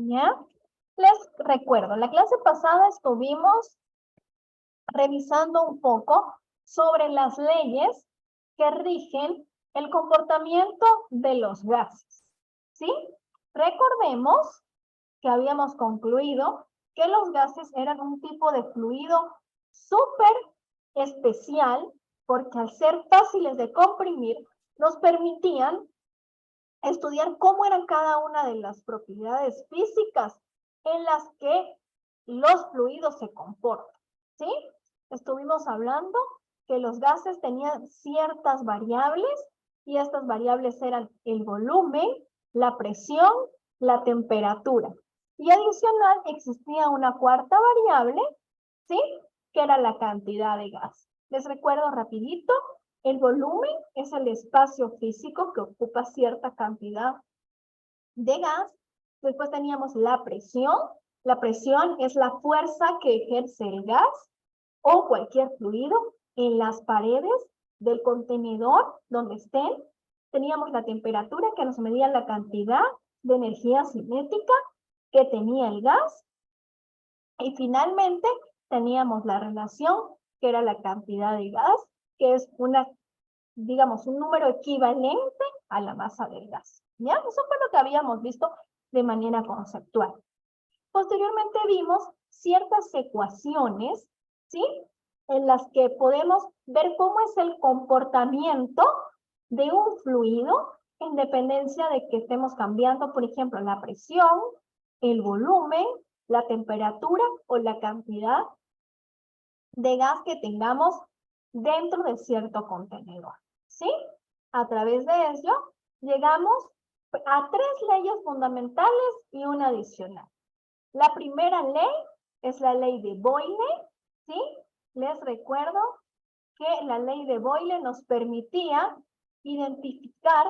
¿Ya? Les recuerdo, la clase pasada estuvimos revisando un poco sobre las leyes que rigen el comportamiento de los gases, ¿sí? Recordemos que habíamos concluido que los gases eran un tipo de fluido súper especial porque al ser fáciles de comprimir nos permitían estudiar cómo eran cada una de las propiedades físicas en las que los fluidos se comportan, ¿sí? Estuvimos hablando que los gases tenían ciertas variables y estas variables eran el volumen, la presión, la temperatura. Y adicional existía una cuarta variable, ¿sí? Que era la cantidad de gas. Les recuerdo rapidito, el volumen es el espacio físico que ocupa cierta cantidad de gas. Después teníamos la presión. La presión es la fuerza que ejerce el gas o cualquier fluido en las paredes del contenedor donde estén. Teníamos la temperatura que nos medía la cantidad de energía cinética que tenía el gas. Y finalmente teníamos la relación que era la cantidad de gas, que es digamos, un número equivalente a la masa del gas. ¿Ya? Eso fue lo que habíamos visto de manera conceptual. Posteriormente vimos ciertas ecuaciones, ¿sí? En las que podemos ver cómo es el comportamiento de un fluido en dependencia de que estemos cambiando, por ejemplo, la presión, el volumen, la temperatura o la cantidad de gas que tengamos dentro de cierto contenedor, ¿sí? A través de ello, llegamos a 3 leyes fundamentales y una adicional. La primera ley es la ley de Boyle, ¿sí? Les recuerdo que la ley de Boyle nos permitía identificar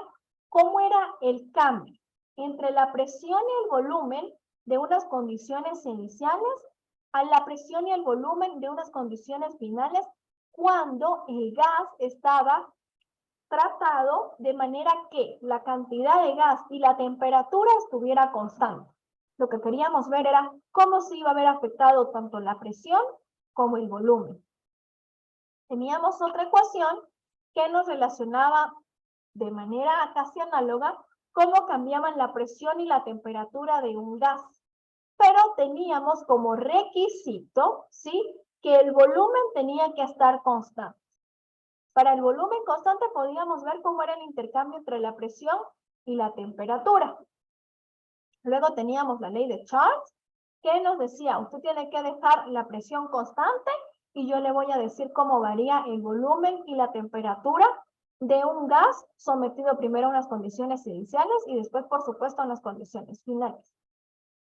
cómo era el cambio entre la presión y el volumen de unas condiciones iniciales a la presión y el volumen de unas condiciones finales cuando el gas estaba tratado de manera que la cantidad de gas y la temperatura estuviera constante. Lo que queríamos ver era cómo se iba a ver afectado tanto la presión como el volumen. Teníamos otra ecuación que nos relacionaba de manera casi análoga cómo cambiaban la presión y la temperatura de un gas. Pero teníamos como requisito, ¿sí? Que el volumen tenía que estar constante. Para el volumen constante podíamos ver cómo era el intercambio entre la presión y la temperatura. Luego teníamos la ley de Charles, que nos decía, usted tiene que dejar la presión constante y yo le voy a decir cómo varía el volumen y la temperatura de un gas sometido primero a unas condiciones iniciales y después, por supuesto, a unas condiciones finales.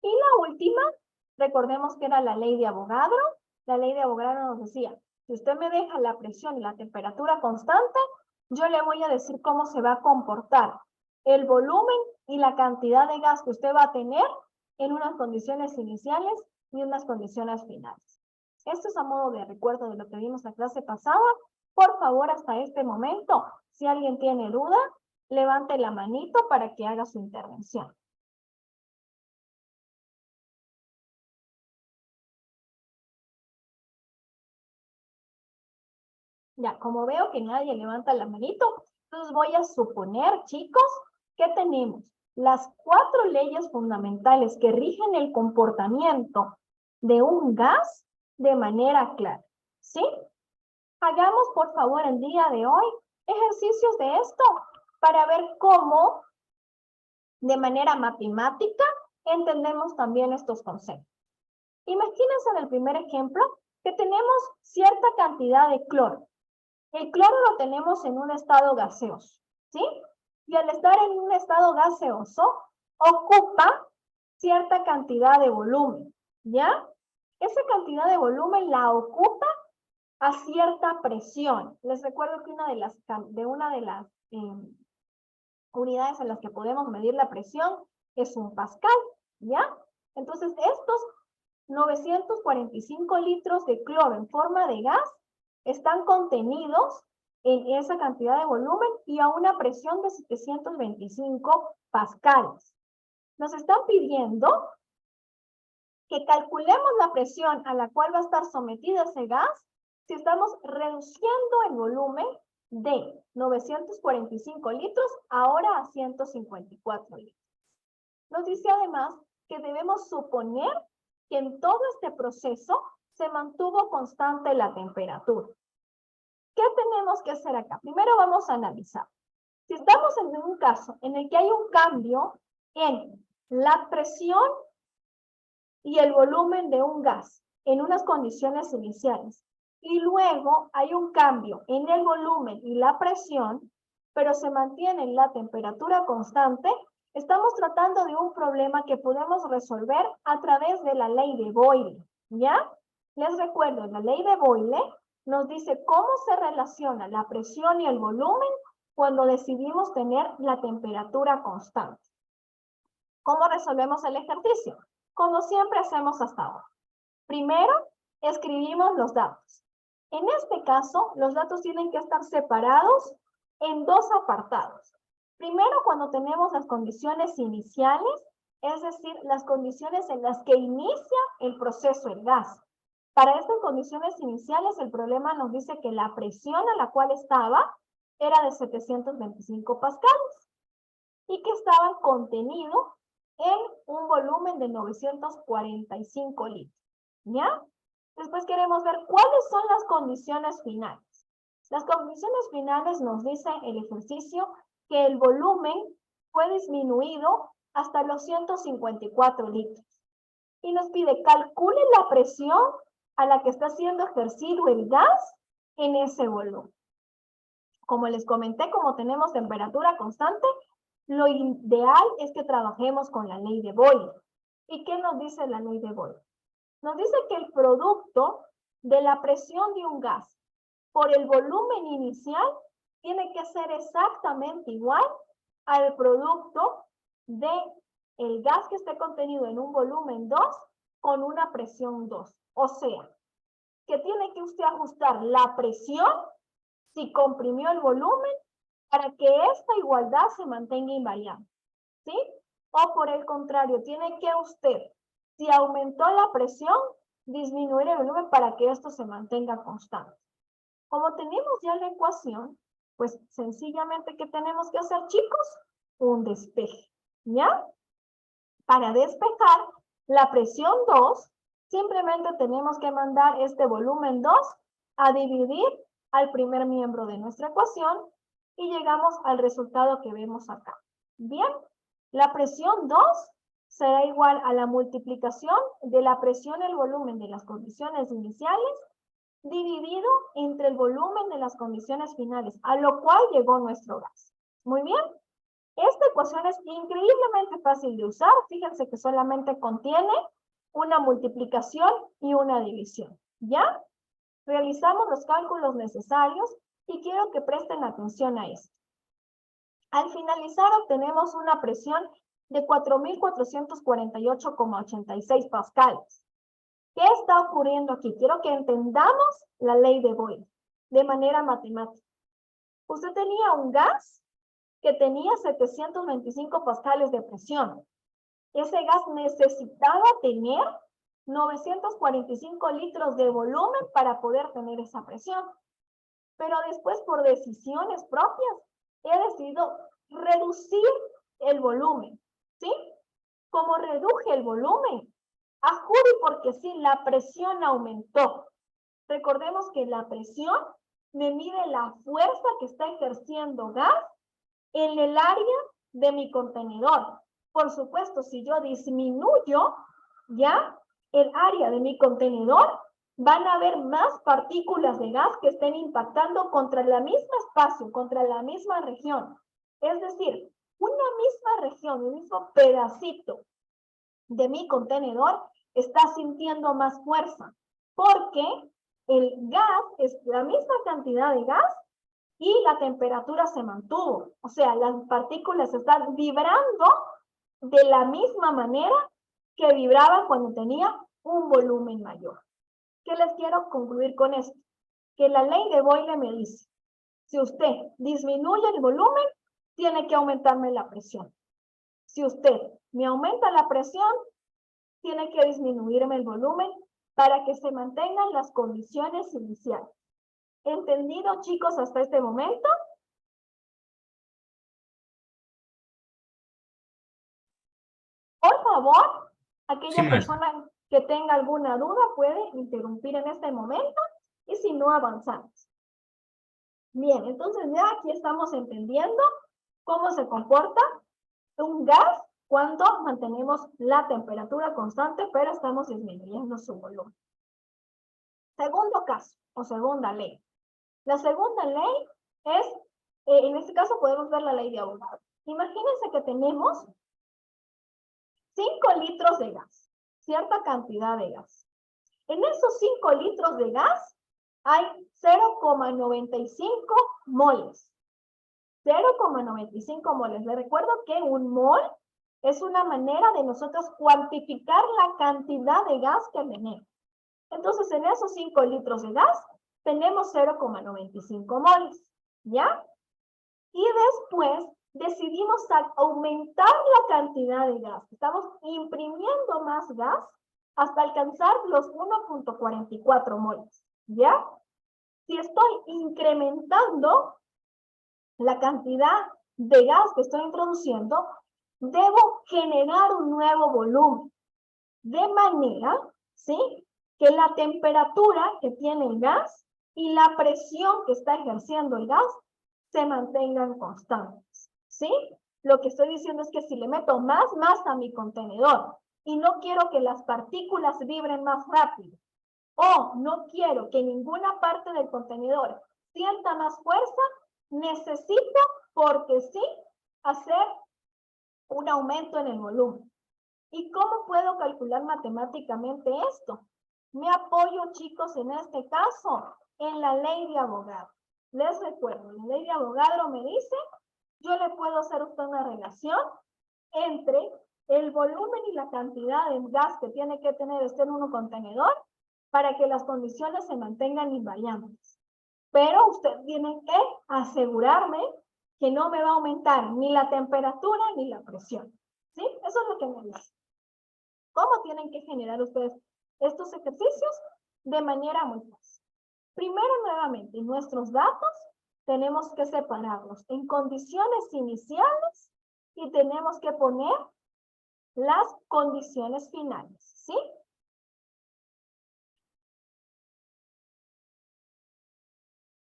Y la última, recordemos que era la ley de Avogadro. La ley de Avogadro nos decía, si usted me deja la presión y la temperatura constante, yo le voy a decir cómo se va a comportar el volumen y la cantidad de gas que usted va a tener en unas condiciones iniciales y unas condiciones finales. Esto es a modo de recuerdo de lo que vimos la clase pasada. Por favor, hasta este momento, si alguien tiene duda, levante la manito para que haga su intervención. Ya, como veo que nadie levanta la manito, entonces voy a suponer, chicos, que tenemos las 4 leyes fundamentales que rigen el comportamiento de un gas de manera clara, ¿sí? Hagamos, por favor, el día de hoy ejercicios de esto para ver cómo, de manera matemática, entendemos también estos conceptos. Imagínense en el primer ejemplo que tenemos cierta cantidad de cloro. El cloro lo tenemos en un estado gaseoso, ¿sí? Y al estar en un estado gaseoso, ocupa cierta cantidad de volumen, ¿ya? Esa cantidad de volumen la ocupa a cierta presión. Les recuerdo que una de las unidades en las que podemos medir la presión es un pascal, ¿ya? Entonces, estos 945 litros de cloro en forma de gas están contenidos en esa cantidad de volumen y a una presión de 725 pascales. Nos están pidiendo que calculemos la presión a la cual va a estar sometido ese gas si estamos reduciendo el volumen de 945 litros ahora a 154 litros. Nos dice además que debemos suponer que en todo este proceso se mantuvo constante la temperatura. ¿Qué tenemos que hacer acá? Primero vamos a analizar. Si estamos en un caso en el que hay un cambio en la presión y el volumen de un gas en unas condiciones iniciales, y luego hay un cambio en el volumen y la presión, pero se mantiene la temperatura constante, estamos tratando de un problema que podemos resolver a través de la ley de Boyle, ¿ya? Les recuerdo, la ley de Boyle nos dice cómo se relaciona la presión y el volumen cuando decidimos tener la temperatura constante. ¿Cómo resolvemos el ejercicio? Como siempre hacemos hasta ahora. Primero, escribimos los datos. En este caso, los datos tienen que estar separados en dos apartados. Primero, cuando tenemos las condiciones iniciales, es decir, las condiciones en las que inicia el proceso, el gas. Para estas condiciones iniciales, el problema nos dice que la presión a la cual estaba era de 725 pascales y que estaba contenido en un volumen de 945 litros. ¿Ya? Después queremos ver cuáles son las condiciones finales. Las condiciones finales nos dice el ejercicio que el volumen fue disminuido hasta los 154 litros. Y nos pide calcule la presión a la que está siendo ejercido el gas en ese volumen. Como les comenté, como tenemos temperatura constante, lo ideal es que trabajemos con la ley de Boyle. ¿Y qué nos dice la ley de Boyle? Nos dice que el producto de la presión de un gas por el volumen inicial tiene que ser exactamente igual al producto del gas que esté contenido en un volumen 2 con una presión 2. O sea, que tiene que usted ajustar la presión si comprimió el volumen para que esta igualdad se mantenga invariante, ¿sí? O por el contrario, tiene que usted, si aumentó la presión, disminuir el volumen para que esto se mantenga constante. Como tenemos ya la ecuación, pues sencillamente, ¿qué tenemos que hacer, chicos? Un despeje, ¿ya? Para despejar la presión 2, simplemente tenemos que mandar este volumen 2 a dividir al primer miembro de nuestra ecuación y llegamos al resultado que vemos acá. Bien, la presión 2 será igual a la multiplicación de la presión y el volumen de las condiciones iniciales dividido entre el volumen de las condiciones finales, a lo cual llegó nuestro gas. Muy bien. Esta ecuación es increíblemente fácil de usar. Fíjense que solamente contiene una multiplicación y una división. ¿Ya? Realizamos los cálculos necesarios y quiero que presten atención a esto. Al finalizar obtenemos una presión de 4.448,86 pascales. ¿Qué está ocurriendo aquí? Quiero que entendamos la ley de Boyle de manera matemática. Usted tenía un gas que tenía 725 pascales de presión. Ese gas necesitaba tener 945 litros de volumen para poder tener esa presión. Pero después, por decisiones propias, he decidido reducir el volumen, ¿sí? Como reduje el volumen, ajude porque sí, la presión aumentó. Recordemos que la presión me mide la fuerza que está ejerciendo gas en el área de mi contenedor. Por supuesto, si yo disminuyo ya el área de mi contenedor, van a haber más partículas de gas que estén impactando contra el mismo espacio, contra la misma región. Es decir, una misma región, un mismo pedacito de mi contenedor está sintiendo más fuerza, porque el gas es la misma cantidad de gas y la temperatura se mantuvo. O sea, las partículas están vibrando de la misma manera que vibraban cuando tenía un volumen mayor. ¿Qué les quiero concluir con esto? Que la ley de Boyle me dice, si usted disminuye el volumen, tiene que aumentarme la presión. Si usted me aumenta la presión, tiene que disminuirme el volumen para que se mantengan las condiciones iniciales. ¿Entendido, chicos, hasta este momento? Por favor, Sí, aquella maestra. persona que tenga alguna duda puede interrumpir en este momento y si no, avanzamos. Bien, entonces ya aquí estamos entendiendo cómo se comporta un gas cuando mantenemos la temperatura constante, pero estamos disminuyendo su volumen. Segundo caso, o segunda ley. La segunda ley es, en este caso podemos ver la ley de Avogadro. Imagínense que tenemos 5 litros de gas, cierta cantidad de gas. En esos 5 litros de gas hay 0,95 moles. 0,95 moles. Les recuerdo que un mol es una manera de nosotros cuantificar la cantidad de gas que tenemos. Entonces, en esos 5 litros de gas, tenemos 0,95 moles, ¿ya? Y después decidimos aumentar la cantidad de gas. Estamos imprimiendo más gas hasta alcanzar los 1,44 moles, ¿ya? Si estoy incrementando la cantidad de gas que estoy introduciendo, debo generar un nuevo volumen. De manera, ¿sí?, que la temperatura que tiene el gas y la presión que está ejerciendo el gas se mantengan constantes, ¿sí? Lo que estoy diciendo es que si le meto más masa a mi contenedor y no quiero que las partículas vibren más rápido, o no quiero que ninguna parte del contenedor sienta más fuerza, necesito, porque sí, hacer un aumento en el volumen. ¿Y cómo puedo calcular matemáticamente esto? Me apoyo, chicos, en este caso, en la ley de Avogadro. Les recuerdo, la ley de Avogadro me dice, yo le puedo hacer a usted una relación entre el volumen y la cantidad de gas que tiene que tener usted en un contenedor para que las condiciones se mantengan invariantes. Pero usted tiene que asegurarme que no me va a aumentar ni la temperatura ni la presión. ¿Sí? Eso es lo que me dice. ¿Cómo tienen que generar ustedes estos ejercicios? De manera muy fácil. Primero, nuevamente, nuestros datos tenemos que separarlos en condiciones iniciales y tenemos que poner las condiciones finales, ¿sí?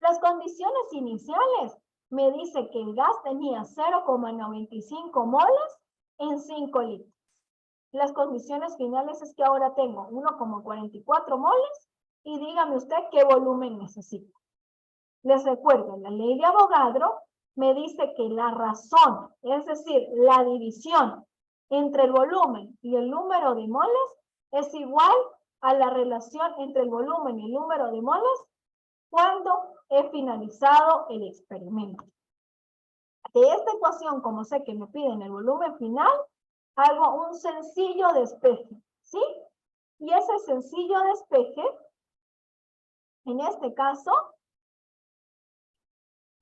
Las condiciones iniciales me dice que el gas tenía 0,95 moles en 5 litros. Las condiciones finales es que ahora tengo 1,44 moles y dígame usted qué volumen necesito. Les recuerdo, la ley de Avogadro me dice que la razón, es decir, la división entre el volumen y el número de moles es igual a la relación entre el volumen y el número de moles cuando he finalizado el experimento. De esta ecuación, como sé que me piden el volumen final, hago un sencillo despeje, ¿sí? Y ese sencillo despeje, en este caso,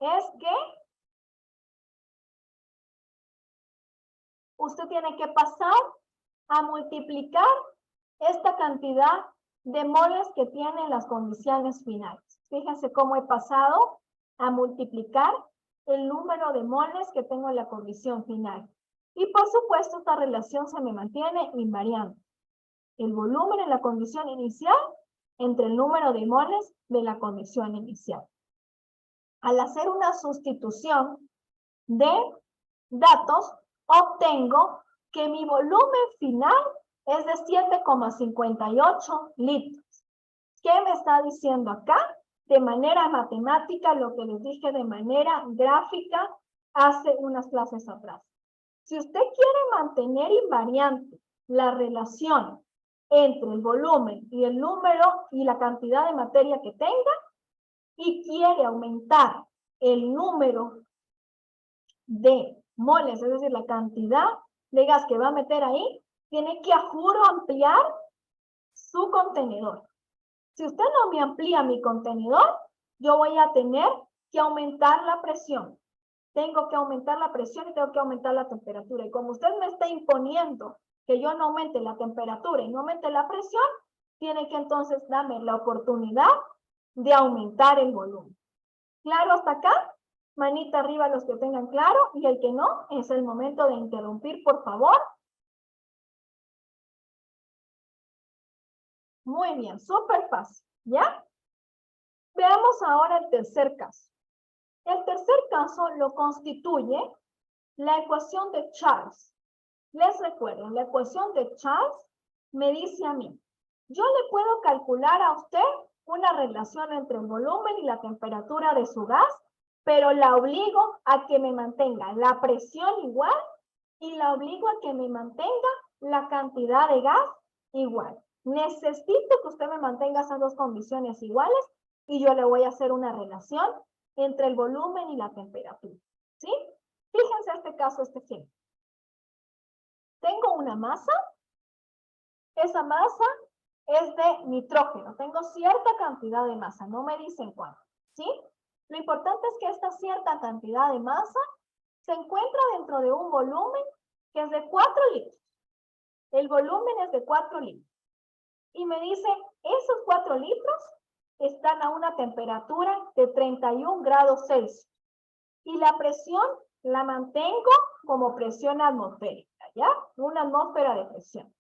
es que usted tiene que pasar a multiplicar esta cantidad de moles que tienen las condiciones finales. Fíjense cómo he pasado a multiplicar el número de moles que tengo en la condición final. Y por supuesto, esta relación se me mantiene invariante. El volumen en la condición inicial entre el número de moles de la condición inicial. Al hacer una sustitución de datos, obtengo que mi volumen final es de 7,58 litros. ¿Qué me está diciendo acá? De manera matemática, lo que les dije de manera gráfica hace unas clases atrás. Si usted quiere mantener invariante la relación entre el volumen y el número y la cantidad de materia que tenga, y quiere aumentar el número de moles, es decir, la cantidad de gas que va a meter ahí, tiene que, a juro, ampliar su contenedor. Si usted no me amplía mi contenedor, yo voy a tener que aumentar la presión. Tengo que aumentar la presión y tengo que aumentar la temperatura. Y como usted me está imponiendo que yo no aumente la temperatura y no aumente la presión, tiene que entonces darme la oportunidad de aumentar el volumen. ¿Claro hasta acá? Manita arriba los que tengan claro, y el que no, es el momento de interrumpir, por favor. Muy bien, súper fácil, ¿ya? Veamos ahora el tercer caso. El tercer caso lo constituye la ecuación de Charles. Les recuerdo, la ecuación de Charles me dice a mí, yo le puedo calcular a usted una relación entre el volumen y la temperatura de su gas, pero la obligo a que me mantenga la presión igual y la obligo a que me mantenga la cantidad de gas igual. Necesito que usted me mantenga esas dos condiciones iguales y yo le voy a hacer una relación entre el volumen y la temperatura. ¿Sí? Fíjense este caso, este ejemplo. Tengo una masa. Esa masa es de nitrógeno. Tengo cierta cantidad de masa. No me dicen cuánto. ¿Sí? Lo importante es que esta cierta cantidad de masa se encuentra dentro de un volumen que es de 4 litros. El volumen es de 4 litros. Y me dice, esos 4 litros están a una temperatura de 31 grados Celsius. Y la presión la mantengo como presión atmosférica, ¿ya? Una atmósfera de presión.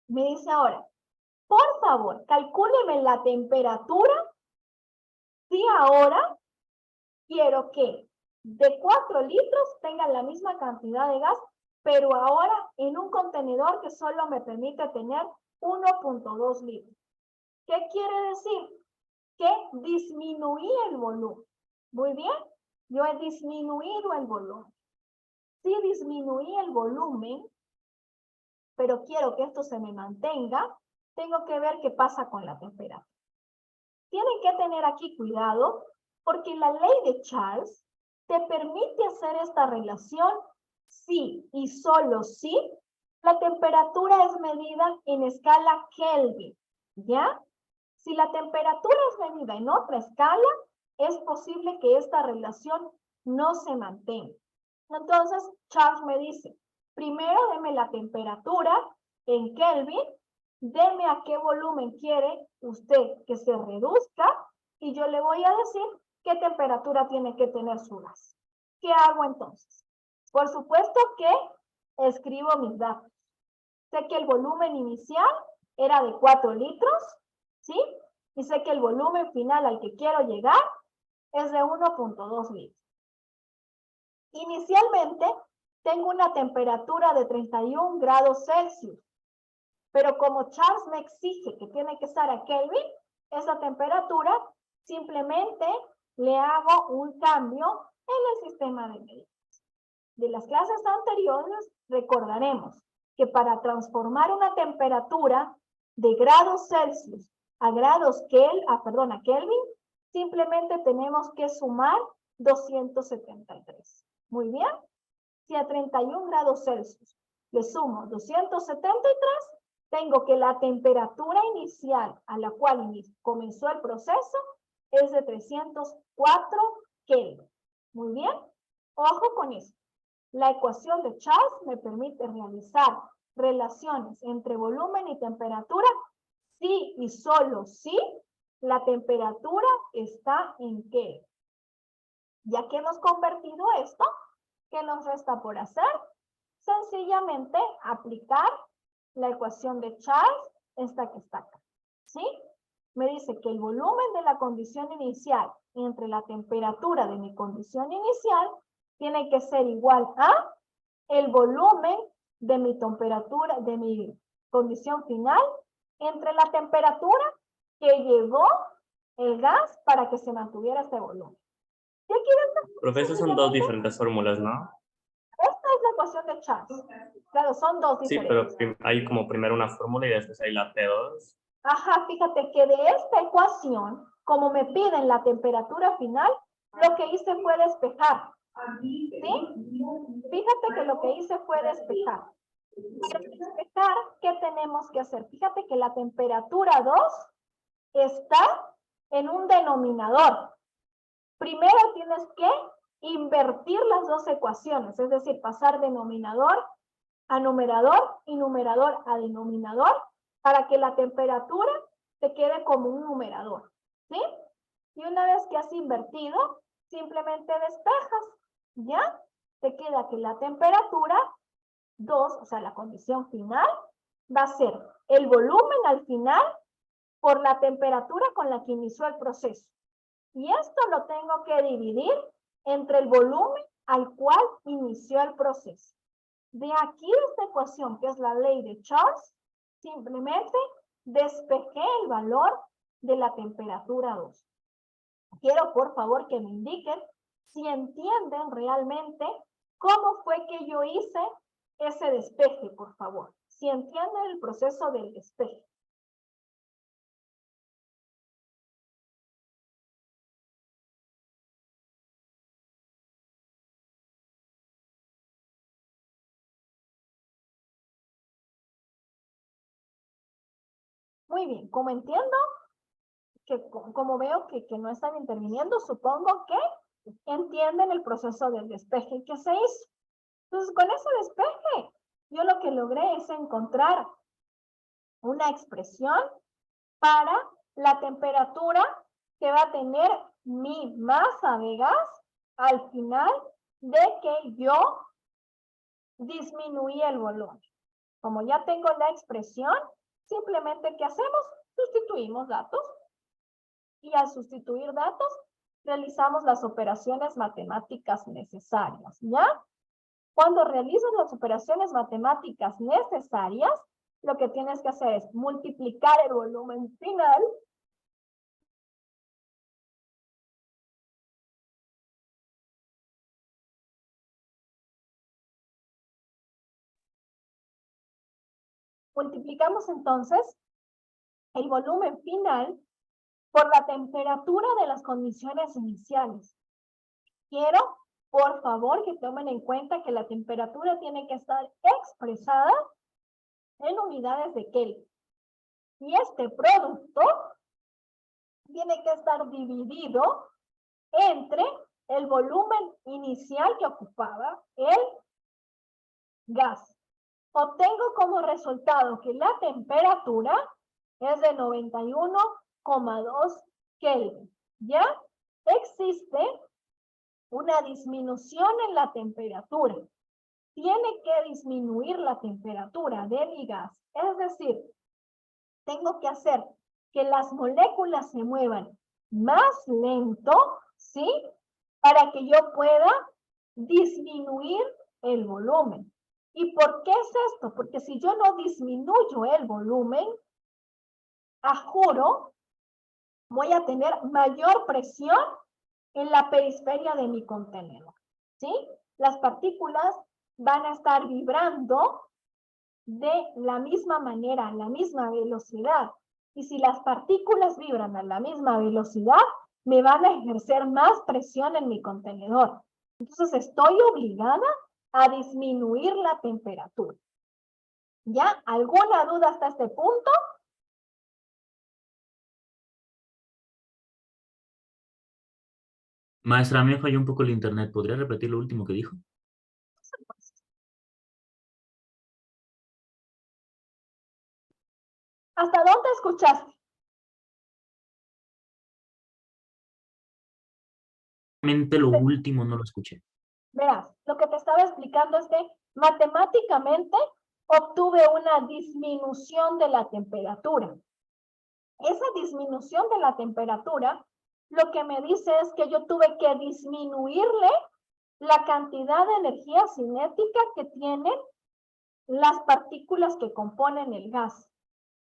Me dice ahora, por favor, calcúleme la temperatura si ahora quiero que de 4 litros tengan la misma cantidad de gas, pero ahora en un contenedor que solo me permite tener 1.2 litros. ¿Qué quiere decir? Que disminuí el volumen. Muy bien, yo he disminuido el volumen. Si disminuí el volumen, pero quiero que esto se me mantenga, tengo que ver qué pasa con la temperatura. Tienen que tener aquí cuidado, porque la ley de Charles te permite hacer esta relación si y solo si la temperatura es medida en escala Kelvin, ¿ya? Si la temperatura es medida en otra escala, es posible que esta relación no se mantenga. Entonces, Charles me dice, primero deme la temperatura en Kelvin, deme a qué volumen quiere usted que se reduzca y yo le voy a decir qué temperatura tiene que tener su gas. ¿Qué hago entonces? Por supuesto que escribo mis datos. Sé que el volumen inicial era de 4 litros, ¿sí? Y sé que el volumen final al que quiero llegar es de 1.2 litros. Inicialmente tengo una temperatura de 31 grados Celsius, pero como Charles me exige que tiene que estar a Kelvin, esa temperatura simplemente le hago un cambio en el sistema de medidas. De las clases anteriores recordaremos que para transformar una temperatura de grados Celsius a Kelvin, simplemente tenemos que sumar 273. Muy bien. Si a 31 grados Celsius le sumo 273, tengo que la temperatura inicial a la cual comenzó el proceso es de 304 Kelvin. Muy bien. Ojo con eso. La ecuación de Charles me permite realizar relaciones entre volumen y temperatura si y solo si la temperatura está en Kelvin. Ya que hemos convertido esto, ¿qué nos resta por hacer? Sencillamente aplicar la ecuación de Charles, esta que está acá. ¿Sí? Me dice que el volumen de la condición inicial entre la temperatura de mi condición inicial tiene que ser igual a el volumen de mi temperatura, de mi condición final, entre la temperatura que llevó el gas para que se mantuviera este volumen. ¿Ya quieren? Profe, esas son dos diferentes fórmulas, ¿no? Esta es la ecuación de Charles. Claro, son dos Sí, diferentes. pero hay como primero una fórmula y después hay la T2. Ajá, fíjate que de esta ecuación, como me piden la temperatura final, lo que hice fue despejar. ¿Sí? Fíjate que lo que hice fue despejar. Para despejar, ¿qué tenemos que hacer? Fíjate que la temperatura 2 está en un denominador. Primero tienes que invertir las dos ecuaciones, es decir, pasar denominador a numerador y numerador a denominador para que la temperatura te quede como un numerador, ¿sí? Y una vez que has invertido, simplemente despejas, ¿ya? Te queda que la temperatura 2, o sea, la condición final, va a ser el volumen al final por la temperatura con la que inició el proceso. Y esto lo tengo que dividir entre el volumen al cual inició el proceso. De aquí esta ecuación, que es la ley de Charles, simplemente despejé el valor de la temperatura 2. Quiero, por favor, que me indiquen si entienden realmente cómo fue que yo hice ese despeje, por favor. Si entienden el proceso del despeje. Muy bien, como entiendo, como veo que no están interviniendo, supongo que entienden el proceso del despeje que se hizo. Entonces, con ese despeje, yo lo que logré es encontrar una expresión para la temperatura que va a tener mi masa de gas al final de que yo disminuí el volumen. Como ya tengo la expresión, simplemente ¿qué hacemos? Sustituimos datos. Y al sustituir datos, realizamos las operaciones matemáticas necesarias, ¿ya? Cuando realizas las operaciones matemáticas necesarias, lo que tienes que hacer es multiplicar el volumen final multiplicamos entonces el volumen final por la temperatura de las condiciones iniciales. Quiero, por favor, que tomen en cuenta que la temperatura tiene que estar expresada en unidades de Kelvin. Y este producto tiene que estar dividido entre el volumen inicial que ocupaba el gas. Obtengo como resultado que la temperatura es de 91,2 Kelvin. ¿Ya? Existe una disminución en la temperatura. Tiene que disminuir la temperatura de mi gas. Es decir, tengo que hacer que las moléculas se muevan más lento, ¿sí? Para que yo pueda disminuir el volumen. ¿Y por qué es esto? Porque si yo no disminuyo el volumen, a juro, voy a tener mayor presión en la periferia de mi contenedor, ¿sí? Las partículas van a estar vibrando de la misma manera, a la misma velocidad. Y si las partículas vibran a la misma velocidad, me van a ejercer más presión en mi contenedor. Entonces estoy obligada a disminuir la temperatura. ¿Ya? ¿Alguna duda hasta este punto? Maestra, a mí me falló un poco el internet. ¿Podría repetir lo último que dijo? ¿Hasta dónde escuchaste? Realmente lo último no lo escuché. Verás, lo que te estaba explicando es que matemáticamente obtuve una disminución de la temperatura. Esa disminución de la temperatura, lo que me dice es que yo tuve que disminuirle la cantidad de energía cinética que tienen las partículas que componen el gas.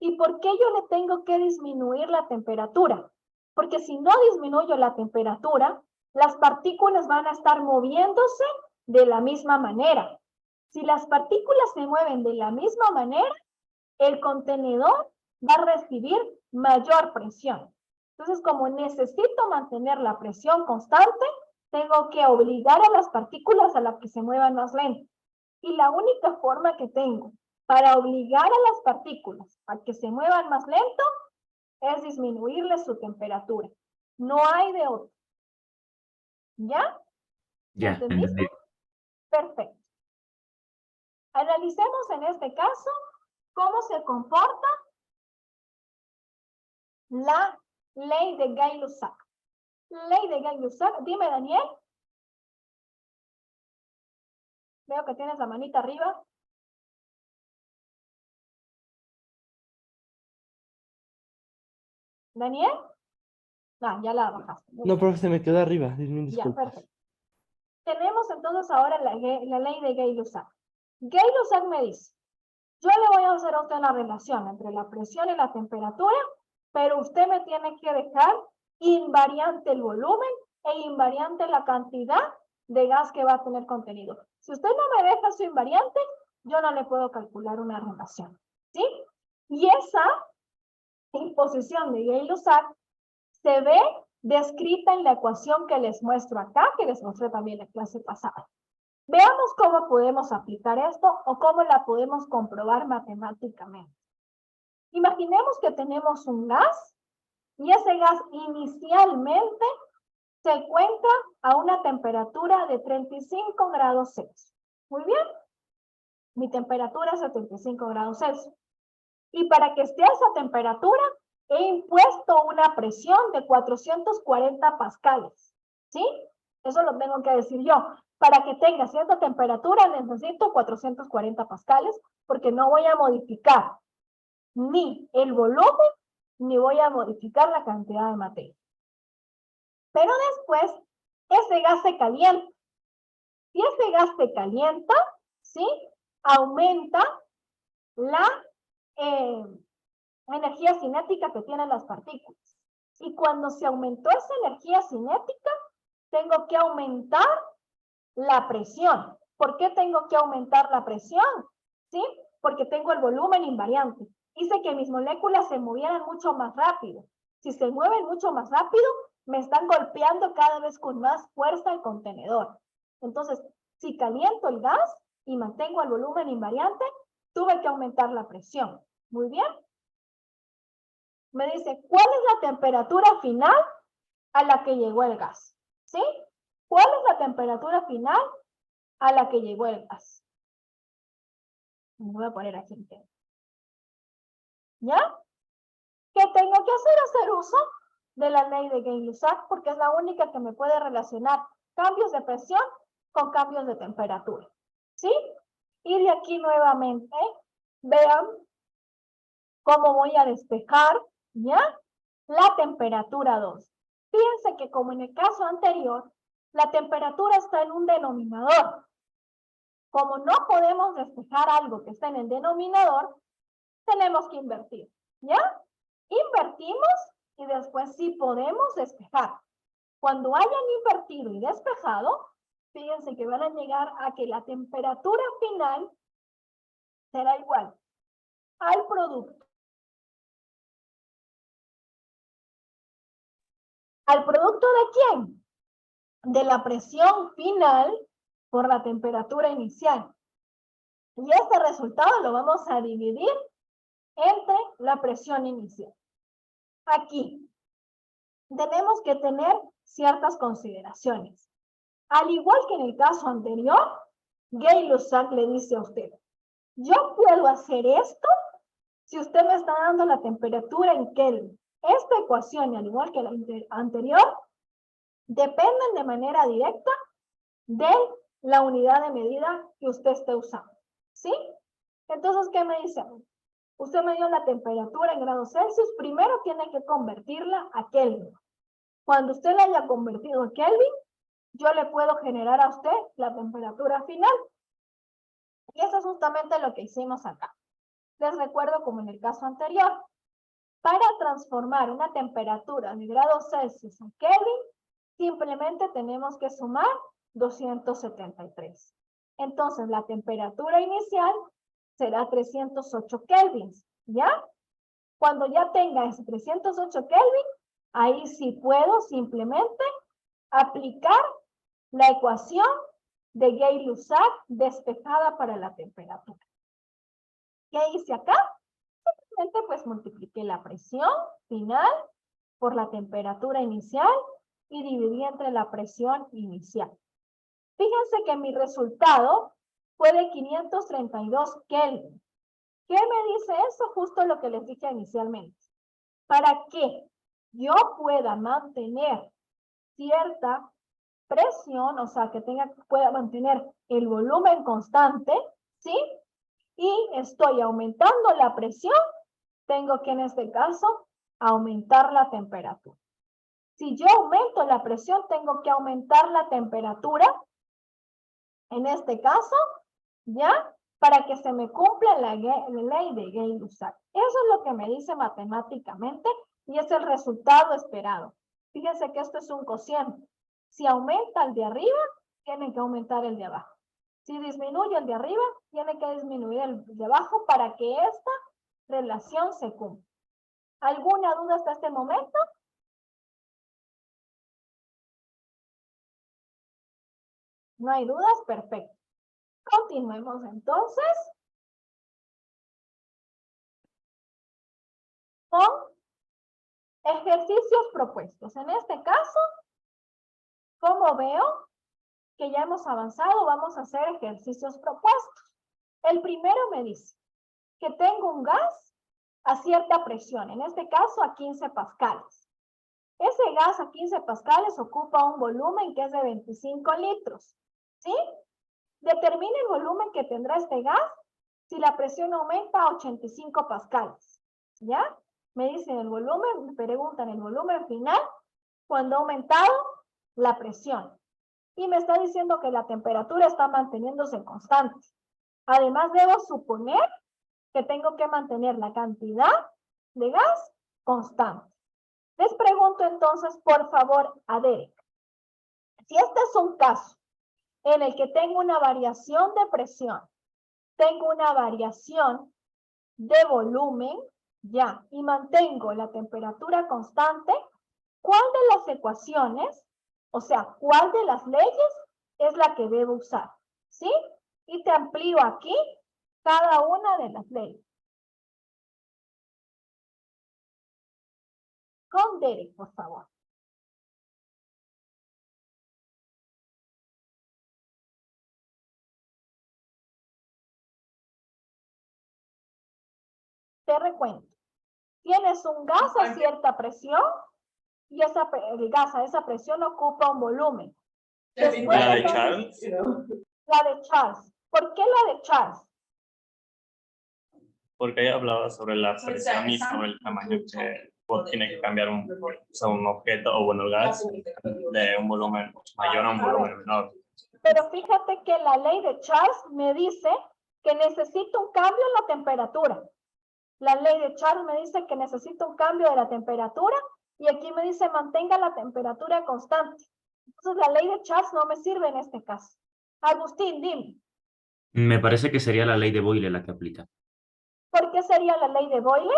¿Y por qué yo le tengo que disminuir la temperatura? Porque si no disminuyo la temperatura, las partículas van a estar moviéndose de la misma manera. Si las partículas se mueven de la misma manera, el contenedor va a recibir mayor presión. Entonces, como necesito mantener la presión constante, tengo que obligar a las partículas a las que se muevan más lento. Y la única forma que tengo para obligar a las partículas a que se muevan más lento es disminuirles su temperatura. No hay de otro. ¿Ya? Ya, ¿Entendiste? entendí. Perfecto. Analicemos en este caso cómo se comporta la ley de Gay-Lussac. Ley de Gay-Lussac, dime Daniel. Veo que tienes la manita arriba. ¿Daniel? Ah, ya la bajaste. No, profe, se me quedó arriba. Mil Ya, disculpas. perfecto. Tenemos entonces ahora la ley de Gay-Lussac. Gay-Lussac me dice, yo le voy a hacer a usted una relación entre la presión y la temperatura, pero usted me tiene que dejar invariante el volumen e invariante la cantidad de gas que va a tener contenido. Si usted no me deja su invariante, yo no le puedo calcular una relación, ¿sí? Y esa imposición de Gay-Lussac se ve descrita en la ecuación que les muestro acá, que les mostré también en la clase pasada. Veamos cómo podemos aplicar esto o cómo la podemos comprobar matemáticamente. Imaginemos que tenemos un gas y ese gas inicialmente se encuentra a una temperatura de 35 grados Celsius. Muy bien. Mi temperatura es de 35 grados Celsius. Y para que esté a esa temperatura, he impuesto una presión de 440 pascales. ¿Sí? Eso lo tengo que decir yo. Para que tenga cierta temperatura necesito 440 pascales porque no voy a modificar ni el volumen ni voy a modificar la cantidad de materia. Pero después, ese gas se calienta. Si ese gas se calienta, ¿sí? Aumenta la energía cinética que tienen las partículas. Y cuando se aumentó esa energía cinética, tengo que aumentar la presión. ¿Por qué tengo que aumentar la presión? ¿Sí? Porque tengo el volumen invariante. Hice que mis moléculas se movieran mucho más rápido. Si se mueven mucho más rápido, me están golpeando cada vez con más fuerza el contenedor. Entonces, si caliento el gas y mantengo el volumen invariante, tuve que aumentar la presión. Muy bien. Me dice, ¿cuál es la temperatura final a la que llegó el gas? ¿Sí? ¿Cuál es la temperatura final a la que llegó el gas? Me voy a poner aquí en tema. ¿Ya? ¿Qué tengo que hacer? Hacer uso de la ley de Gay-Lussac porque es la única que me puede relacionar cambios de presión con cambios de temperatura. ¿Sí? Y de aquí nuevamente, vean cómo voy a despejar, ¿ya? La temperatura 2. Fíjense que como en el caso anterior, la temperatura está en un denominador. Como no podemos despejar algo que está en el denominador, tenemos que invertir, ¿ya? Invertimos y después sí podemos despejar. Cuando hayan invertido y despejado, fíjense que van a llegar a que la temperatura final será igual al producto. ¿Al producto de quién? De la presión final por la temperatura inicial. Y este resultado lo vamos a dividir entre la presión inicial. Aquí tenemos que tener ciertas consideraciones. Al igual que en el caso anterior, Gay-Lussac le dice a usted, yo puedo hacer esto si usted me está dando la temperatura en Kelvin. Esta ecuación, al igual que la anterior, dependen de manera directa de la unidad de medida que usted esté usando. ¿Sí? Entonces, ¿qué me dice? Usted me dio la temperatura en grados Celsius, primero tiene que convertirla a Kelvin. Cuando usted la haya convertido a Kelvin, yo le puedo generar a usted la temperatura final. Y eso es justamente lo que hicimos acá. Les recuerdo como en el caso anterior. Para transformar una temperatura de grados Celsius en Kelvin, simplemente tenemos que sumar 273. Entonces, la temperatura inicial será 308 kelvins, ¿ya? Cuando ya tenga ese 308 kelvin, ahí sí puedo simplemente aplicar la ecuación de Gay-Lussac despejada para la temperatura. ¿Qué hice acá? Simplemente pues multipliqué la presión final por la temperatura inicial y dividí entre la presión inicial. Fíjense que mi resultado fue de 532 Kelvin. ¿Qué me dice eso? Justo lo que les dije inicialmente. Para que yo pueda mantener cierta presión, o sea, que pueda mantener el volumen constante, ¿sí? Y estoy aumentando la presión, tengo que en este caso aumentar la temperatura. Si yo aumento la presión, tengo que aumentar la temperatura, en este caso, ¿ya? Para que se me cumpla la ley de Gay-Lussac. Eso es lo que me dice matemáticamente y es el resultado esperado. Fíjense que esto es un cociente. Si aumenta el de arriba, tiene que aumentar el de abajo. Si disminuye el de arriba, tiene que disminuir el de abajo para que esta relación se cumpla. ¿Alguna duda hasta este momento? ¿No hay dudas? Perfecto. Continuemos entonces con ejercicios propuestos. En este caso, como veo que ya hemos avanzado, vamos a hacer ejercicios propuestos. El primero me dice que tengo un gas a cierta presión, en este caso a 15 pascales. Ese gas a 15 pascales ocupa un volumen que es de 25 litros, ¿sí? Determine el volumen que tendrá este gas si la presión aumenta a 85 pascales, ¿ya? Me dicen el volumen, me preguntan el volumen final cuando ha aumentado la presión. Y me está diciendo que la temperatura está manteniéndose constante. Además, debo suponer que tengo que mantener la cantidad de gas constante. Les pregunto entonces, por favor, a Derek. Si este es un caso en el que tengo una variación de presión, tengo una variación de volumen, ya, y mantengo la temperatura constante, ¿cuál de las ecuaciones, o sea, cuál de las leyes es la que debo usar? ¿Sí? Y te amplío aquí cada una de las leyes. Con Derek, por favor. Te recuento. Tienes un gas a cierta presión y el gas a esa presión ocupa un volumen. Después, ¿La de Charles? La de Charles. ¿Por qué la de Charles? Porque ella hablaba sobre la presión y sobre el tamaño que tiene que cambiar un objeto o bueno, el gas de un volumen mayor a un volumen menor. Pero fíjate que la ley de Charles me dice que necesito un cambio en la temperatura. La ley de Charles me dice que necesito un cambio de la temperatura y aquí me dice mantenga la temperatura constante. Entonces la ley de Charles no me sirve en este caso. Agustín, dime. Me parece que sería la ley de Boyle la que aplica, ¿Por qué sería la ley de Boyle?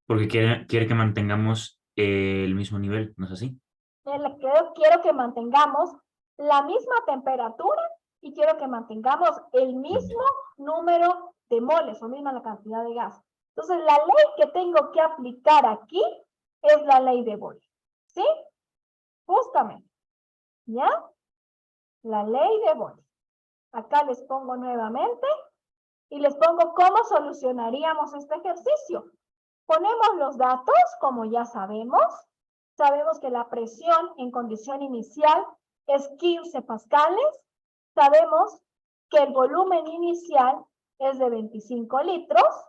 porque quiere que mantengamos el mismo nivel, ¿no es así? Quiero que mantengamos la misma temperatura y quiero que mantengamos el mismo número de moles o misma la cantidad de gas. Entonces, la ley que tengo que aplicar aquí es la ley de Boyle. ¿Sí? Justamente. ¿Ya? La ley de Boyle. Acá les pongo nuevamente y les pongo cómo solucionaríamos este ejercicio. Ponemos los datos, como ya sabemos. Sabemos que la presión en condición inicial es 15 pascales. Sabemos que el volumen inicial es de 25 litros.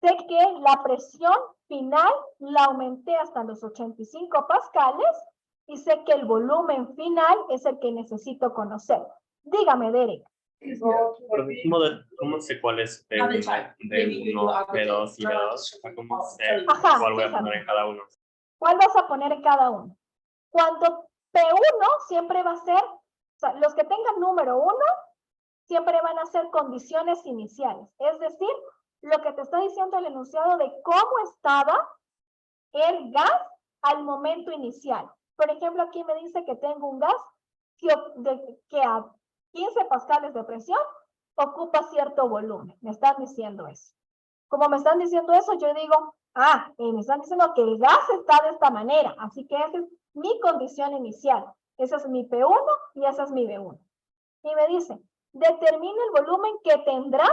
Sé que la presión final la aumenté hasta los 85 pascales y sé que el volumen final es el que necesito conocer. Dígame, Derek. ¿Cómo sé cuál es B1, B2 y B2? ¿Cómo sé cuál voy a poner en cada uno? ¿Cuál vas a poner en cada uno? Cuando P1 siempre va a ser, o sea, los que tengan número 1 siempre van a ser condiciones iniciales. Es decir, lo que te está diciendo el enunciado de cómo estaba el gas al momento inicial. Por ejemplo, aquí me dice que tengo un gas que a 15 pascales de presión ocupa cierto volumen. Me están diciendo eso. Como me están diciendo eso, yo digo, me están diciendo que el gas está de esta manera. Así que esa es mi condición inicial. Esa es mi P1 y esa es mi B1. Y me dice, determina el volumen que tendrá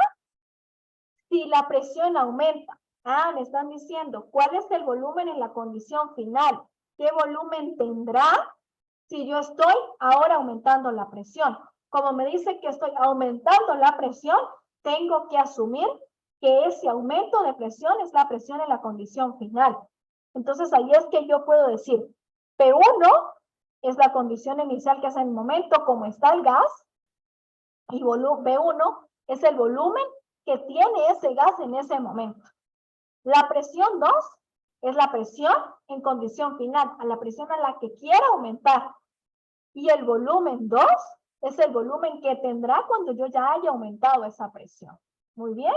si la presión aumenta. Ah, me están diciendo, ¿cuál es el volumen en la condición final? ¿Qué volumen tendrá si yo estoy ahora aumentando la presión? Como me dice que estoy aumentando la presión, tengo que asumir que ese aumento de presión es la presión en la condición final. Entonces ahí es que yo puedo decir, P1 es la condición inicial que es el momento como está el gas, y B1 es el volumen que tiene ese gas en ese momento. La presión 2 es la presión en condición final, a la presión a la que quiera aumentar. Y el volumen 2 es el volumen que tendrá cuando yo ya haya aumentado esa presión. Muy bien.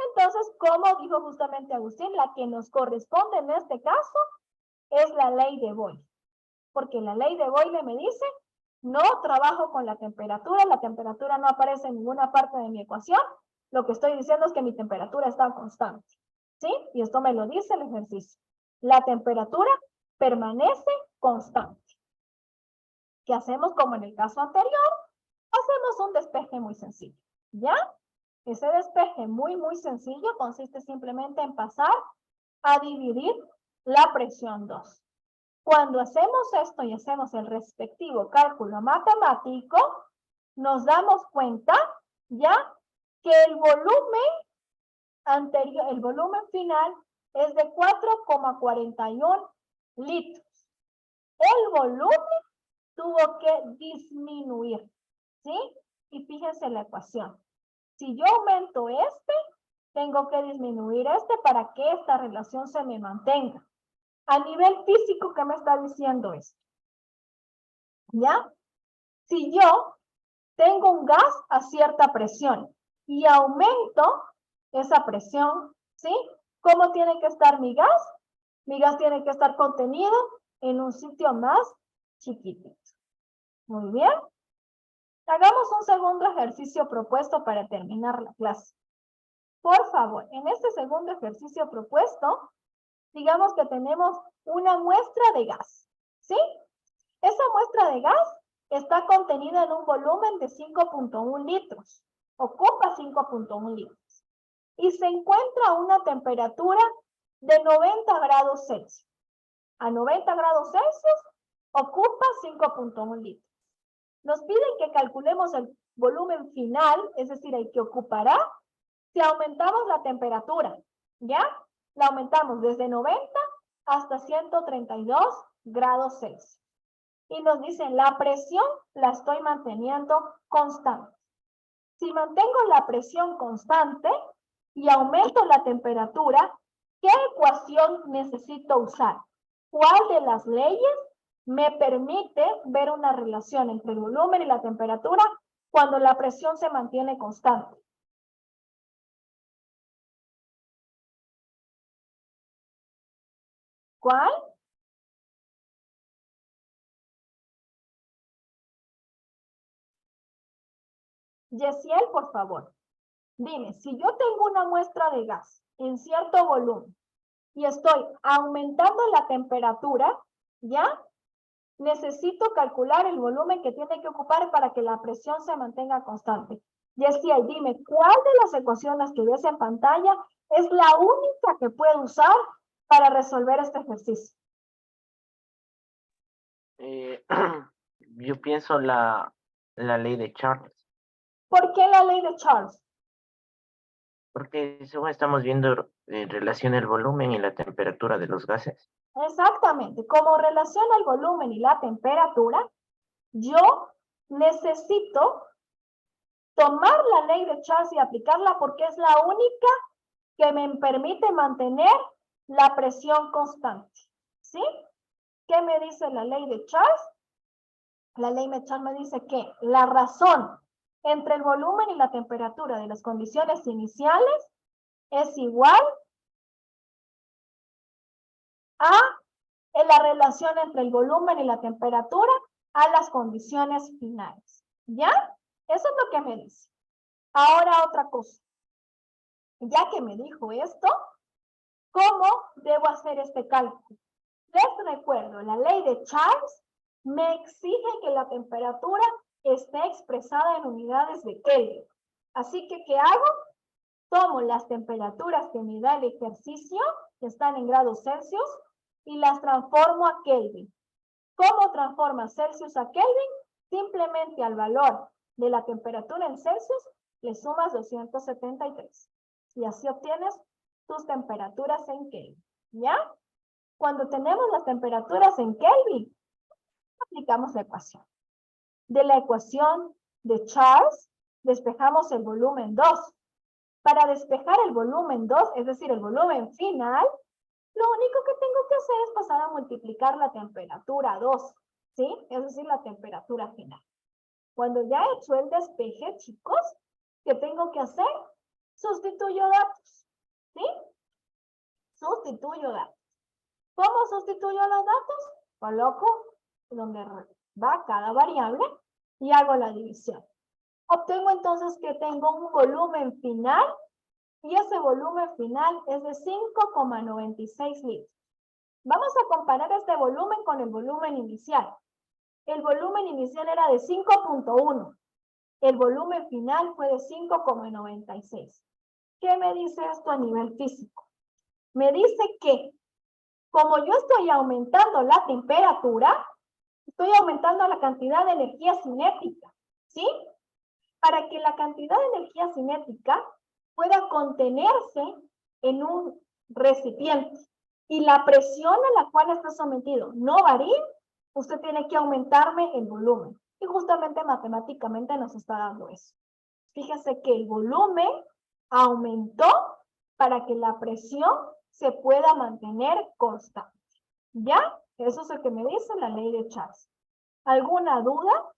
Entonces, como dijo justamente Agustín, la que nos corresponde en este caso es la ley de Boyle. Porque la ley de Boyle me dice, no trabajo con la temperatura no aparece en ninguna parte de mi ecuación. Lo que estoy diciendo es que mi temperatura está constante. ¿Sí? Y esto me lo dice el ejercicio. La temperatura permanece constante. ¿Qué hacemos como en el caso anterior? Hacemos un despeje muy sencillo. ¿Ya? Ese despeje muy sencillo consiste simplemente en pasar a dividir la presión 2. Cuando hacemos esto y hacemos el respectivo cálculo matemático, nos damos cuenta ya que el volumen anterior, el volumen final es de 4,41 litros. El volumen tuvo que disminuir, ¿sí? Y fíjense la ecuación. Si yo aumento tengo que disminuir para que esta relación se me mantenga. A nivel físico, ¿qué me está diciendo esto? ¿Ya? Si yo tengo un gas a cierta presión y aumento esa presión, ¿sí? ¿Cómo tiene que estar mi gas? Mi gas tiene que estar contenido en un sitio más chiquitito. Muy bien. Hagamos un segundo ejercicio propuesto para terminar la clase. Por favor, en este segundo ejercicio propuesto, digamos que tenemos una muestra de gas, ¿sí? Esa muestra de gas está contenida en un volumen de 5.1 litros. Ocupa 5.1 litros. Y se encuentra a una temperatura de 90 grados Celsius. A 90 grados Celsius ocupa 5.1 litros. Nos piden que calculemos el volumen final, es decir, el que ocupará, si aumentamos la temperatura, ¿ya? La aumentamos desde 90 hasta 132 grados Celsius. Y nos dicen, la presión la estoy manteniendo constante. Si mantengo la presión constante y aumento la temperatura, ¿qué ecuación necesito usar? ¿Cuál de las leyes me permite ver una relación entre el volumen y la temperatura cuando la presión se mantiene constante? ¿Cuál? Yesiel, por favor. Dime, si yo tengo una muestra de gas en cierto volumen y estoy aumentando la temperatura, ¿ya? Necesito calcular el volumen que tiene que ocupar para que la presión se mantenga constante. Yesiel, dime, ¿cuál de las ecuaciones que ves en pantalla es la única que puedo usar para resolver este ejercicio? Yo pienso la ley de Charles, ¿Por qué la ley de Charles? porque según estamos viendo en relación el volumen y la temperatura de los gases. Exactamente, como relaciona el volumen y la temperatura, yo necesito tomar la ley de Charles y aplicarla porque es la única que me permite mantener la presión constante. ¿Sí? ¿Qué me dice la ley de Charles? La ley de Charles me dice que la razón entre el volumen y la temperatura de las condiciones iniciales es igual a la relación entre el volumen y la temperatura a las condiciones finales. ¿Ya? Eso es lo que me dice. Ahora otra cosa. Ya que me dijo esto, ¿cómo debo hacer este cálculo? Les recuerdo, la ley de Charles me exige que la temperatura esté expresada en unidades de Kelvin. Así que, ¿qué hago? Tomo las temperaturas que me da el ejercicio, que están en grados Celsius, y las transformo a Kelvin. ¿Cómo transforma Celsius a Kelvin? Simplemente al valor de la temperatura en Celsius le sumas 273. Y así obtienes tus temperaturas en Kelvin. ¿Ya? Cuando tenemos las temperaturas en Kelvin, aplicamos la ecuación. De la ecuación de Charles, despejamos el volumen 2. Para despejar el volumen 2, es decir, el volumen final, lo único que tengo que hacer es pasar a multiplicar la temperatura 2, ¿sí? Es decir, la temperatura final. Cuando ya he hecho el despeje, chicos, ¿qué tengo que hacer? Sustituyo datos, ¿sí? Sustituyo datos. ¿Cómo sustituyo los datos? Coloco donde va cada variable y hago la división. Obtengo entonces que tengo un volumen final y ese volumen final es de 5,96 litros. Vamos a comparar este volumen con el volumen inicial. El volumen inicial era de 5,1. El volumen final fue de 5,96. ¿Qué me dice esto a nivel físico? Me dice que como yo estoy aumentando la temperatura, estoy aumentando la cantidad de energía cinética, ¿sí? Para que la cantidad de energía cinética pueda contenerse en un recipiente y la presión a la cual está sometido no varíe, usted tiene que aumentarme el volumen. Y justamente matemáticamente nos está dando eso. Fíjese que el volumen aumentó para que la presión se pueda mantener constante. ¿Ya? Eso es lo que me dice la ley de Charles. ¿Alguna duda?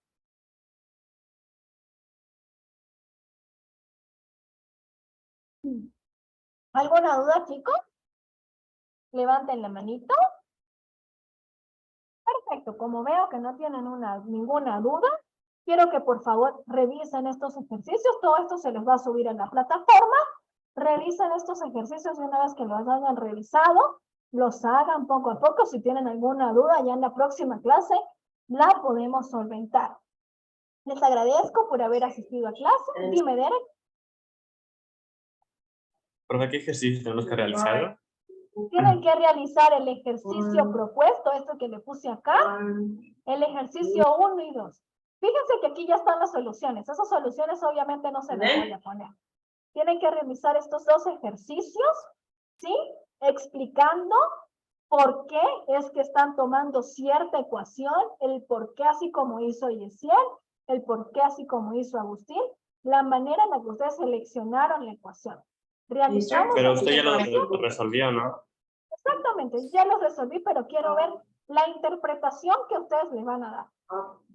¿Alguna duda, chicos? Levanten la manito. Perfecto, como veo que no tienen ninguna duda, quiero que por favor revisen estos ejercicios. Todo esto se les va a subir en la plataforma. Revisen estos ejercicios y una vez que los hayan revisado, los hagan poco a poco. Si tienen alguna duda, ya en la próxima clase la podemos solventar. Les agradezco por haber asistido a clase. Dime, Derek. ¿Profe, qué ejercicios tenemos que realizar? Tienen que realizar el ejercicio propuesto, esto que le puse acá, el ejercicio 1 y 2. Fíjense que aquí ya están las soluciones. Esas soluciones obviamente no se las voy a poner. Tienen que realizar estos dos ejercicios, ¿sí? Explicando por qué es que están tomando cierta ecuación, el por qué así como hizo Yesiel, el por qué así como hizo Agustín, la manera en la que ustedes seleccionaron la ecuación. Realizamos. Pero usted ya lo resolvió, ¿no? Exactamente, ya los resolví, pero quiero ver la interpretación que ustedes le van a dar.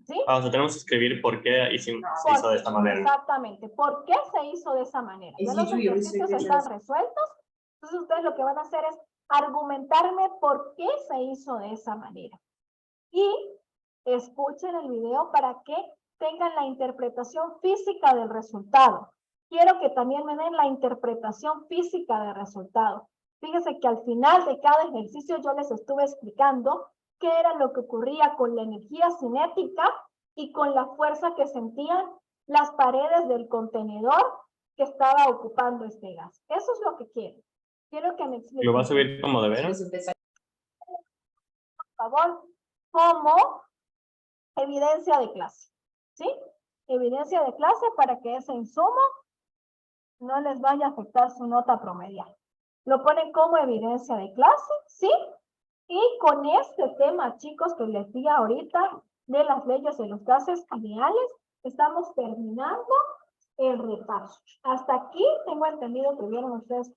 ¿Sí? O sea, tenemos que escribir por qué se hizo de esta manera. Exactamente, ¿por qué se hizo de esa manera? Ya los ejercicios están resueltos, entonces ustedes lo que van a hacer es argumentarme por qué se hizo de esa manera. Y escuchen el video para que tengan la interpretación física del resultado. Quiero que también me den la interpretación física del resultado. Fíjense que al final de cada ejercicio yo les estuve explicando qué era lo que ocurría con la energía cinética y con la fuerza que sentían las paredes del contenedor que estaba ocupando este gas. Eso es lo que quiero. Quiero que me expliquen. ¿Lo va a subir como de veras? Por favor, como evidencia de clase. ¿Sí? Evidencia de clase para que ese insumo no les vaya a afectar su nota promedial. Lo ponen como evidencia de clase, ¿sí? Y con este tema, chicos, que les di ahorita de las leyes de los gases ideales, estamos terminando el repaso. Hasta aquí tengo entendido que vieron ustedes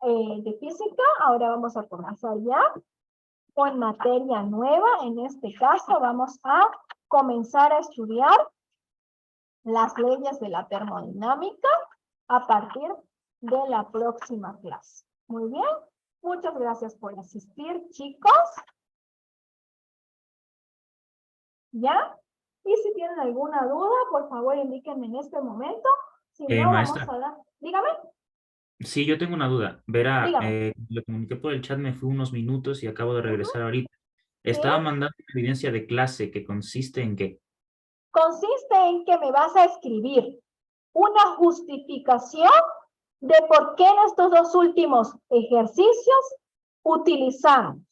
de física. Ahora vamos a comenzar ya con materia nueva. En este caso vamos a comenzar a estudiar las leyes de la termodinámica a partir de la próxima clase. Muy bien. Muchas gracias por asistir, chicos. ¿Ya? Y si tienen alguna duda, por favor, indíquenme en este momento. Si no, maestra. vamos a dar... Dígame. Sí, yo tengo una duda. Verá, Dígame. lo comuniqué por el chat, me fue unos minutos y acabo de regresar ahorita. ¿Sí? Estaba mandando una evidencia de clase que consiste en qué. consiste en que me vas a escribir una justificación de por qué en estos dos últimos ejercicios utilizamos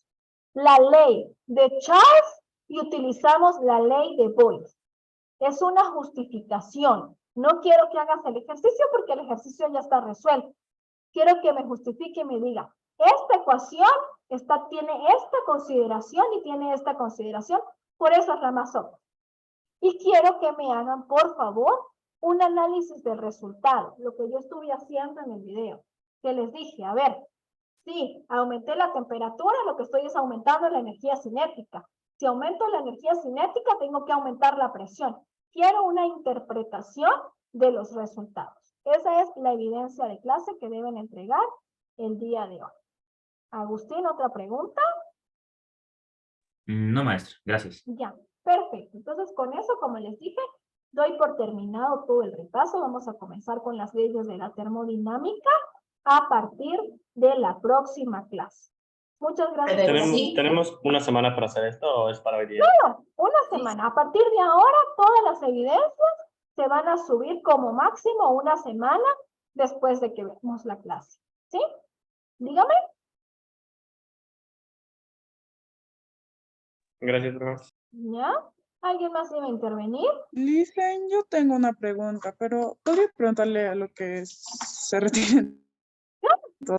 la ley de Charles y utilizamos la ley de Boyle. Es una justificación. No quiero que hagas el ejercicio porque el ejercicio ya está resuelto. Quiero que me justifique y me diga, esta ecuación tiene esta consideración y tiene esta consideración, por eso es la más óptima. Y quiero que me hagan, por favor, un análisis del resultado, lo que yo estuve haciendo en el video, que les dije, a ver, si aumenté la temperatura, lo que estoy es aumentando la energía cinética. Si aumento la energía cinética, tengo que aumentar la presión. Quiero una interpretación de los resultados. Esa es la evidencia de clase que deben entregar el día de hoy. Agustín, ¿otra pregunta? No, maestra, gracias. Ya, perfecto. Entonces, con eso, como les dije, doy por terminado todo el repaso. Vamos a comenzar con las leyes de la termodinámica a partir de la próxima clase. Muchas gracias. ¿Tenemos una semana para hacer esto o es para hoy día? No, una semana. A partir de ahora, todas las evidencias se van a subir como máximo una semana después de que veamos la clase. ¿Sí? Dígame. Gracias, profesor. ¿Ya? ¿Alguien más iba a intervenir? Listen, yo tengo una pregunta, pero podría preguntarle a lo que se retire.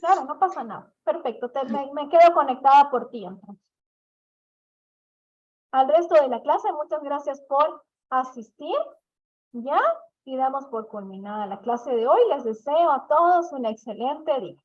Claro, no pasa nada. Perfecto, me quedo conectada por ti entonces. Al resto de la clase, muchas gracias por asistir, ¿ya? Y damos por culminada la clase de hoy. Les deseo a todos un excelente día.